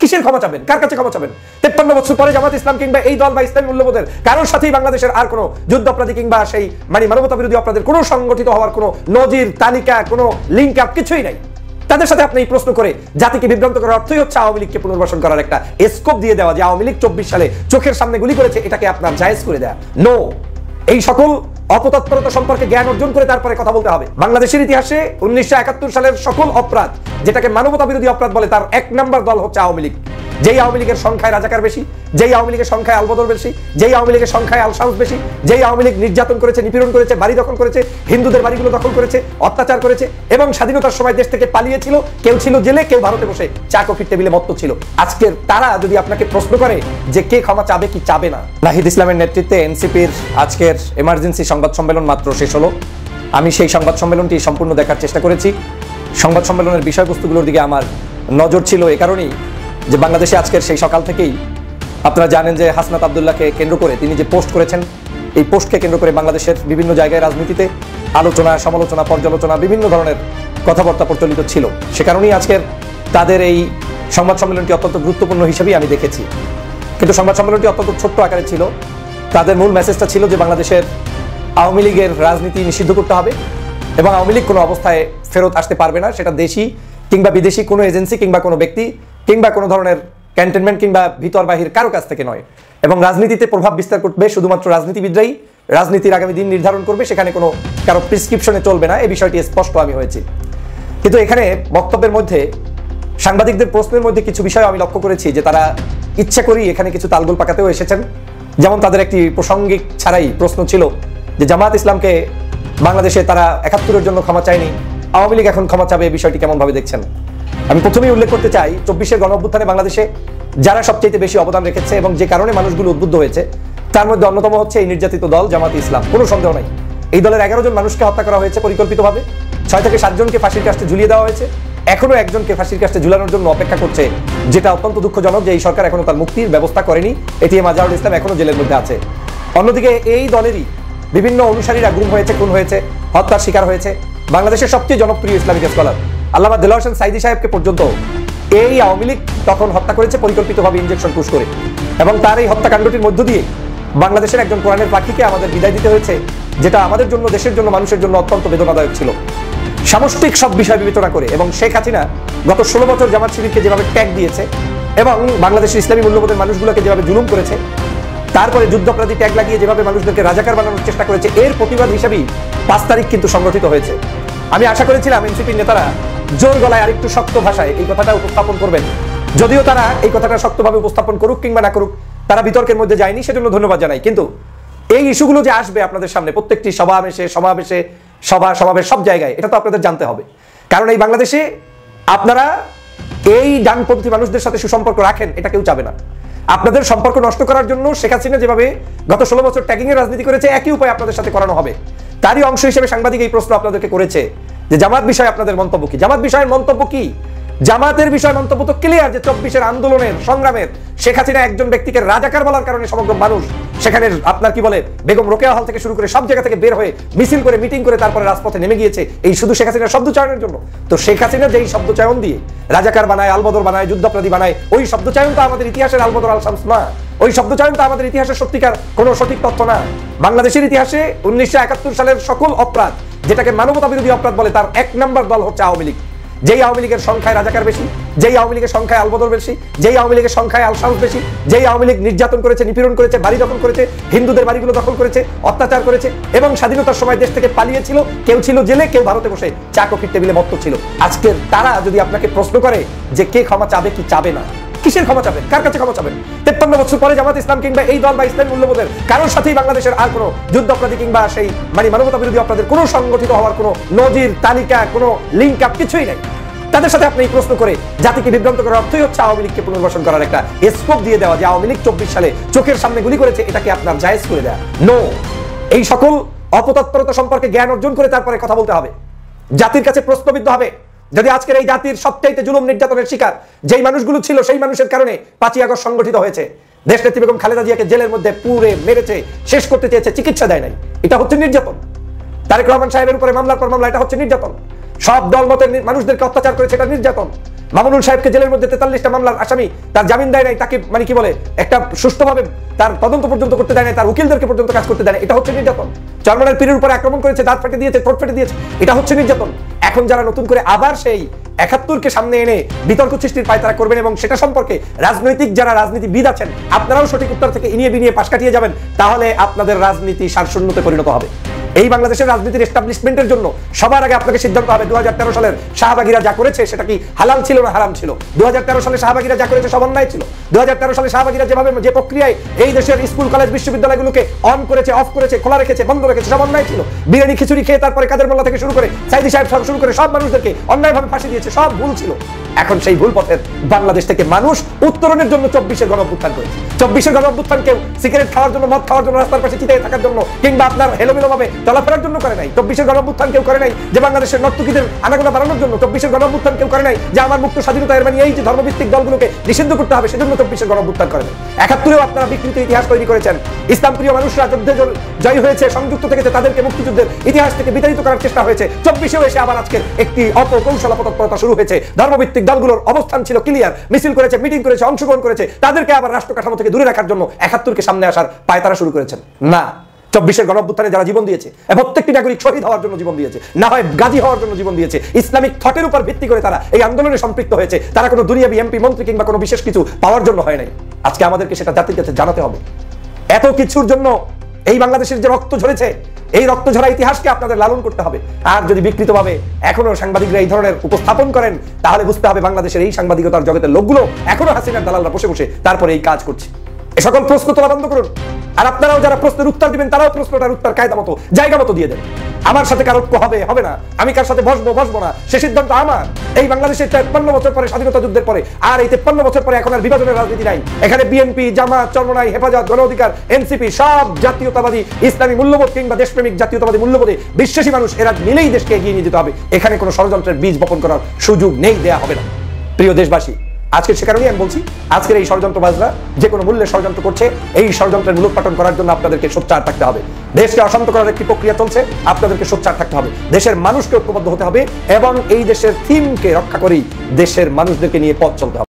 কিসের ক্ষমা চাবেন? কার কাছে ক্ষমা চাবেন? 53 বছর পরে জামাত ইসলাম কিংবা এই দল বা ইসলামী মূল্যবোধের কারোর সাথেই বাংলাদেশের আর কোনো যুদ্ধ অপরাধী কিংবা সেই মানবতা বিরোধী অপরাধের কোনো সংগঠিত হওয়ার কোনো নজির, তালিকা, কোনো লিঙ্ক আপ কিছুই নাই। তাদের সাথে আপনি এই প্রশ্ন করে জাতিকে বিভ্রান্ত করার অর্থই হচ্ছে আওয়ামী লীগকে পুনর্বাসন করার একটা স্কোপ দিয়ে দেওয়া, যে আওয়ামী লীগ 24 সালে চোখের সামনে গুলি করেছে এটাকে আপনার জায়েজ করে দেয়া। নো, এই সকল অপতৎপরতা সম্পর্কে জ্ঞান অর্জন করে তারপরে কথা বলতে হবে। বাংলাদেশের ইতিহাসে 1971 সালের সকল অপরাধ যেটাকে মানবতা বিরোধী অপরাধ বলে তার 1 নম্বর দল হচ্ছে আওয়ামী লীগ। যেই আওয়ামী লীগের সংখ্যায় রাজাকার বেশি, যেই আওয়ামী লীগের সংখ্যায় আলবদর বেশি, যেই আওয়ামী লীগের সংখ্যায় আল শামস বেশি, যেই আওয়ামী লীগ নির্যাতন করেছে, নিপীড়ন করেছে, বাড়ি দখল করেছে, হিন্দুদের বাড়িগুলো দখল করেছে, অত্যাচার করেছে এবং স্বাধীনতার সময় দেশ থেকে পালিয়েছিল, কেউ ছিল জেলে, কেউ ভারতে বসে চা কফির টেবিলে মত্ত ছিল। আজকের তারা যদি আপনাকে প্রশ্ন করে যে কে ক্ষমা চাবে কি চাবে না, নাহিদ ইসলামের নেতৃত্বে এনসিপির আজকের এমার্জেন্সি সংবাদ সম্মেলন মাত্র শেষ হলো। আমি সেই সংবাদ সম্মেলনটি সম্পূর্ণ দেখার চেষ্টা করেছি। সংবাদ সম্মেলনের বিষয়বস্তুগুলোর দিকে আমার নজর ছিল এ কারণেই যে বাংলাদেশে আজকের সেই সকাল থেকেই আপনারা জানেন যে হাসনাত আব্দুল্লাহকে কেন্দ্র করে তিনি যে পোস্ট করেছেন, এই পোস্টকে কেন্দ্র করে বাংলাদেশের বিভিন্ন জায়গায় রাজনীতিতে আলোচনা, সমালোচনা, পর্যালোচনা, বিভিন্ন ধরনের কথাবার্তা প্রচলিত ছিল। সে কারণেই আজকের তাদের এই সংবাদ সম্মেলনটি অত্যন্ত গুরুত্বপূর্ণ হিসেবেই আমি দেখেছি। কিন্তু সংবাদ সম্মেলনটি অত্যন্ত ছোট্ট আকারে ছিল। তাদের মূল মেসেজটা ছিল যে বাংলাদেশের আওয়ামী লীগের রাজনীতি নিষিদ্ধ করতে হবে এবং আওয়ামী লীগ কোনো অবস্থায় ফেরত আসতে পারবে না, সেটা দেশি কিংবা বিদেশি কোনো এজেন্সি কিংবা কোনো ব্যক্তি কিংবা কোনো ধরনের ক্যান্টনমেন্ট কিংবা ভিতর বাহির কারো কাছ থেকে নয়। এবং রাজনীতিতে প্রভাব বিস্তার করবে শুধুমাত্র রাজনীতিবিদরাই, রাজনীতির আগামী দিন নির্ধারণ করবে, সেখানে কোনো কারো প্রেসক্রিপশনে চলবে না, এই বিষয়টি স্পষ্ট আমি হয়েছে। কিন্তু এখানে বক্তব্যের মধ্যে সাংবাদিকদের প্রশ্নের মধ্যে কিছু বিষয় আমি লক্ষ্য করেছি যে তারা ইচ্ছা করেই এখানে কিছু তালগোল পাকাতেও এসেছেন। যেমন তাদের একটি প্রাসঙ্গিক ছাড়াই প্রশ্ন ছিল যে জামাত ইসলামকে বাংলাদেশে তারা 71-এর জন্য ক্ষমা চায়নি, আওয়ামী লীগ এখন ক্ষমা চাবে, এই বিষয়টি কেমন ভাবে দেখছেন? আমি প্রথমেই উল্লেখ করতে চাই 24-এর গণঅভ্যুত্থানে বাংলাদেশে যারা সবচেয়ে বেশি অবদান রেখেছে এবং যে কারণে মানুষগুলো উদ্বুদ্ধ হয়েছে তার মধ্যে অন্যতম হচ্ছে এই নির্যাতিত দল জামাত ইসলাম। কোনো সন্দেহ নাই, এই দলের 11 জন মানুষকে হত্যা করা হয়েছে পরিকল্পিতভাবে, 6 থেকে 7 জনকে ফাঁসির কাস্টে ঝুলিয়ে দেওয়া হয়েছে, এখনো একজনকে ফাঁসির কাস্টে ঝুলানোর জন্য অপেক্ষা করছে, যেটা অত্যন্ত দুঃখজনক যে এই সরকার এখনো তার মুক্তির ব্যবস্থা করেনি। এটিএম আজহারুল ইসলাম এখনো জেলের মধ্যে আছে। অন্যদিকে এই দলেরই বিভিন্ন অনুসারীরা গুম হয়েছে, খুন হয়েছে, হত্যার শিকার হয়েছে। বাংলাদেশের সবচেয়ে জনপ্রিয় ইসলামিক স্কলার আল্লামা দেলোয়ার হোসেন সাইদি সাহেবকে পর্যন্ত এই আওয়ামী লীগ তখন হত্যা করেছে পরিকল্পিতভাবে ইনজেকশন পুশ করে, এবং তার এই হত্যাকাণ্ডটির মধ্য দিয়ে বাংলাদেশের একজন কোরআনের পাখিকে আমাদের বিদায় দিতে হয়েছে, যেটা আমাদের জন্য, দেশের জন্য, মানুষের জন্য অত্যন্ত বেদনাদায়ক ছিল। সামষ্টিক সব বিষয় বিবেচনা করে এবং শেখ হাসিনা গত 16 বছর জামাত শিবিরকে যেভাবে ট্যাগ দিয়েছে এবং বাংলাদেশের ইসলামী মূল্যবোধের মানুষগুলোকে যেভাবে জুলুম করেছে, তারপরে যুদ্ধাপরাধী ট্যাগ লাগিয়ে যেভাবে মানুষদেরকে রাজাকার বানানোর চেষ্টা করেছে, এর প্রতিবাদ হিসেবেই 5 তারিখ কিন্তু সংগঠিত হয়েছে। আমি আশা করেছিলাম এনসিপির নেতারা জোর গলায় আরেকটু শক্ত ভাষায় এই কথাটা উপস্থাপন করবেন। যদিও তারা এই কথাটা শক্তভাবে উপস্থাপন করুক কিংবা না করুক, তারা বিতর্কের মধ্যে যায়নি, সেজন্য ধন্যবাদ জানাই। কিন্তু এই ইস্যুগুলো যে আসবে আপনাদের সামনে প্রত্যেকটি সমাবেশে সমাবেশ সব জায়গায়, এটা তো আপনাদের জানতে হবে। কারণ এই বাংলাদেশে আপনারা এই ডানপন্থী মানুষদের সাথে সুসম্পর্ক রাখেন, এটা কেউ চাবে না। আপনাদের সম্পর্ক নষ্ট করার জন্য শেখ হাসিনা যেভাবে গত 16 বছর ট্যাগিং এর রাজনীতি করেছে, একই উপায় আপনাদের সাথে করানো হবে। তারই অংশ হিসেবে সাংবাদিক এই প্রশ্ন আপনাদেরকে করেছে যে জামাত বিষয়ে আপনাদের মন্তব্য কি? জামাত বিষয়ের মন্তব্য কি? জামাতের বিষয় মন্তব্য তো ক্লিয়ার যে 24-এর আন্দোলনের সংগ্রামের শেখ হাসিনা একজন ব্যক্তিকে রাজাকার বলার কারণে সমগ্র মানুষ সেখানে আপনার কি বলে বেগম রোকেয়া হল থেকে শুরু করে সব জায়গা থেকে বের হয়ে মিছিল করে, মিটিং করে তারপরে রাজপথে নেমে গিয়েছে এই শুধু শেখ হাসিনার শব্দচয়নের জন্য। তো শেখ হাসিনা যেই শব্দচয়ন দিয়ে রাজাকার বানায়, আলবদর বানায়, যুদ্ধাপরাধী বানায়, ওই শব্দচয়ন তো আমাদের ইতিহাসের আলবদর আল শামস না, ওই শব্দচয়ন তো আমাদের ইতিহাসের সত্যিকার কোনো সঠিক তথ্য না। বাংলাদেশের ইতিহাসে 1971 সালের সকল অপরাধ যেটাকে মানবতা বিরোধী অপরাধ বলে তার 1 নম্বর দল হচ্ছে আওয়ামী লীগ। যেই আওয়ামী লীগের সংখ্যায় রাজাকার বেশি, যেই আওয়ামী লীগের সংখ্যায় আলবদর বেশি, যেই আওয়ামী লীগের সংখ্যায় আল শামস বেশি, যেই আওয়ামী লীগ নির্যাতন করেছে, নিপীড়ন করেছে, বাড়ি দখল করেছে, হিন্দুদের বাড়িগুলো দখল করেছে, অত্যাচার করেছে এবং স্বাধীনতার সময় দেশ থেকে পালিয়েছিল, কেউ ছিল জেলে, কেউ ভারতে বসে চা কফির টেবিলে মত্ত ছিল। আজকের তারা যদি আপনাকে প্রশ্ন করে যে কে ক্ষমা চাবে কি চাবে না, কিসের ক্ষমা চাবেন? কার কাছে ক্ষমা চাবেন? 53 বছর পরে জামাত ইসলাম কিংবা এই দল বা ইসলামী মূল্যবোধের কারোর সাথেই বাংলাদেশের আর কোনো যুদ্ধ অপরাধী কিংবা সেই মানবতা বিরোধী অপরাধের কোনো সংগঠিত হওয়ার কোনো নজির, তালিকা, কোনো লিঙ্ক আপ কিছুই নাই। তাদের সাথে আপনি এই প্রশ্ন করে জাতিকে বিভ্রান্ত করার অর্থই হচ্ছে আওয়ামী লীগকে পুনর্বাসন করার একটা স্কোপ দিয়ে দেওয়া, যে আওয়ামী লীগ 24 সালে চোখের সামনে গুলি করেছে এটাকে আপনার জায়েজ করে দেয়া। নো, এই সকল অপতৎপরতা সম্পর্কে জ্ঞান অর্জন করে তারপরে কথা বলতে হবে, জাতির কাছে প্রশ্নবিদ্ধ হবে। যদি আজকের এই জাতির সবচাইতে জুলুম নির্যাতনের শিকার যেই মানুষগুলো ছিল, সেই মানুষের কারণে 5ই আগস্ট সংগঠিত হয়েছে, দেশনেত্রী বেগম খালেদা জিয়াকে জেলের মধ্যে পুড়ে মেরেছে, শেষ করতে চেয়েছে, চিকিৎসা দেয় নাই, এটা হচ্ছে নির্যাতন। তারেক রহমান সাহেবের উপরে মামলার পর মামলা, এটা হচ্ছে নির্যাতন। সব দলমতের মানুষদেরকে অত্যাচার করেছে, এটা নির্যাতন। মামুনুল সাহেবকে জেলের মধ্যে 43টা মামলার আসামি, তার জামিন দেয় নাই, তাকে মানে কি বলে একটা সুষ্ঠুভাবে তার তদন্ত পর্যন্ত করতে দেয় নাই, তার উকিলদেরকে পর্যন্ত কাজ করতে দেয় না। এটা হচ্ছে নির্যাতন। চরমনের পীরের উপরে আক্রমণ করেছে, দাঁত ফেটে দিয়েছে, ঠোঁট ফেটে দিয়েছে, এটা হচ্ছে নির্যাতন। এখন যারা নতুন করে আবার সেই 71কে সামনে এনে বিতর্ক সৃষ্টির পায়তারা করবেন এবং সেটা সম্পর্কে রাজনৈতিক যারা রাজনীতিবিদ আছেন আপনারাও সঠিক উত্তর থেকে ইনিয়ে বিনিয়ে পাশ কাটিয়ে যাবেন, তাহলে আপনাদের রাজনীতি সারশূন্যতে পরিণত হবে। এই বাংলাদেশের রাজনীতির এস্টাবলিশমেন্টের জন্য সবার আগে আপনাকে সিদ্ধান্ত হবে 2013 সালের শাহবাগীরা যা করেছে সেটা কি হালাল ছিল না হারাম ছিল। 2013 সালে শাহবাগীরা যা করেছে সব অন্যায় ছিল। 2013 সালে শাহবাগীরা যেভাবে যে প্রক্রিয়ায় এই দেশের স্কুল কলেজ বিশ্ববিদ্যালয়গুলোকে অন করেছে, অফ করেছে, খোলা রেখেছে, বন্ধ রেখেছে, সব অন্যায় ছিল। বিরিয়ানি খিচুড়ি খেয়ে তারপরে কাদের মোল্লা থেকে শুরু করে সাইদি সাহেব শুরু করে সব মানুষদেরকে অন্যায়ভাবে ফাঁসি দিয়েছে, সব ভুল ছিল। এখন সেই ভুল পথের বাংলাদেশ থেকে মানুষ উত্তরণের জন্য 24-এর গণঅভ্যুত্থান করেছে। 24-এর গণঅভ্যুত্থান কেউ সিগারেট খাওয়ার জন্য, মদ খাওয়ার জন্য, রাস্তার পাশে চিতায় থাকার জন্য কিংবা আপনার হেলোমেলো ভাবে চলাফেরার জন্য করে নাই। 24-এর গণঅভ্যুত্থান কেউ করে নাই যে বাংলাদেশের নর্তকীদের আনাগোনা বাড়ানোর জন্য। 24-এর গণঅভ্যুত্থান কেউ করে নাই যে আমার মুক্ত স্বাধীনতা এর মানে এই যে ধর্মভিত্তিক দলগুলোকে নিষিদ্ধ করতে হবে সেজন্য 24-এর গণঅভ্যুত্থান করে নাই। 71-এও আপনারা বিকৃত ইতিহাস তৈরি করেছেন। ইসলাম প্রিয় মানুষরা যুদ্ধে জয় হয়েছে, সংযুক্ত থেকেছে, তাদেরকে মুক্তিযুদ্ধের ইতিহাস থেকে বিতাড়িত করার চেষ্টা হয়েছে। 24-এও এসে আবার আজকে একটি অপকৌশল তৎপরতা শুরু হয়েছে। ধর্মভিত্তিক দলগুলোর অবস্থান ছিল ক্লিয়ার, মিছিল করেছে, মিটিং করেছে, অংশগ্রহণ করেছে, তাদেরকে আবার রাষ্ট্র কাঠামো থেকে দূরে রাখার জন্য 71-কে সামনে আসার পায়তারা শুরু করেছেন। না, 24-এর গণঅভ্যুত্থানে যারা জীবন দিয়েছে, প্রত্যেকটি নাগরিক শহীদ হওয়ার জন্য জীবন দিয়েছে, না হয় গাজী হওয়ার জন্য জীবন দিয়েছে। ইসলামিক থটের উপর ভিত্তি করে তারা এই আন্দোলনে সম্পৃক্ত হয়েছে। তারা কোনো দুনিয়াবি এমপি মন্ত্রী কিংবা কোনো বিশেষ কিছু পাওয়ার জন্য হয় নাই। আজকে আমাদেরকে সেটা জাতির কাছে জানাতে হবে। এত কিছুর জন্য এই বাংলাদেশের যে রক্ত ঝরেছে, এই রক্ত ঝরা ইতিহাসকে আপনাদের লালন করতে হবে। আর যদি বিকৃতভাবে এখনো সাংবাদিকরা এই ধরনের উপস্থাপন করেন, তাহলে বুঝতে হবে বাংলাদেশের এই সাংবাদিকতার জগতের লোকগুলো এখনো হাসিনার দালালরা বসে বসে তারপরে এই কাজ করছে। এ সকল প্রশ্ন তোলা বন্ধ করুন। আর আপনারাও যারা প্রশ্নের উত্তর দিবেন তারাও প্রশ্নটার উত্তর কায়দা মতো জায়গা মতো দিয়ে দেন। আমার সাথে কার ঐক্য হবে হবে না, আমি কার সাথে বসবো না, সে সিদ্ধান্ত আমার। এই বাংলাদেশের 53 বছর পরে, স্বাধীনতা যুদ্ধের পরে, আর এই 53 বছর পরে এখন আর বিভাজনের রাজনীতি নাই। এখানে বিএনপি, জামাত, চরমনাই, হেফাজত, গণ অধিকার, এনসিপি সব জাতীয়তাবাদী ইসলামী মূল্যবোধ কিংবা দেশপ্রেমিক জাতীয়তাবাদী মূল্যবোধে বিশ্বাসী মানুষ, এরা মিলেই দেশকে এগিয়ে নিয়ে যেতে হবে। এখানে কোনো ষড়যন্ত্রের বীজ বপন করার সুযোগ নেই, দেয়া হবে না। প্রিয় দেশবাসী, আজকে সে কারণেই আমি বলছি, আজকের এই ষড়যন্ত্রবাজরা যে কোনো মূল্যে ষড়যন্ত্র করছে। এই ষড়যন্ত্রের মূলোৎপাটন করার জন্য আপনাদেরকে সোচ্চার থাকতে হবে। দেশকে অশান্ত করার একটি প্রক্রিয়া চলছে, আপনাদেরকে সোচ্চার থাকতে হবে। দেশের মানুষকে ঐক্যবদ্ধ হতে হবে এবং এই দেশের থিমকে রক্ষা করেই দেশের মানুষদেরকে নিয়ে পথ চলতে হবে।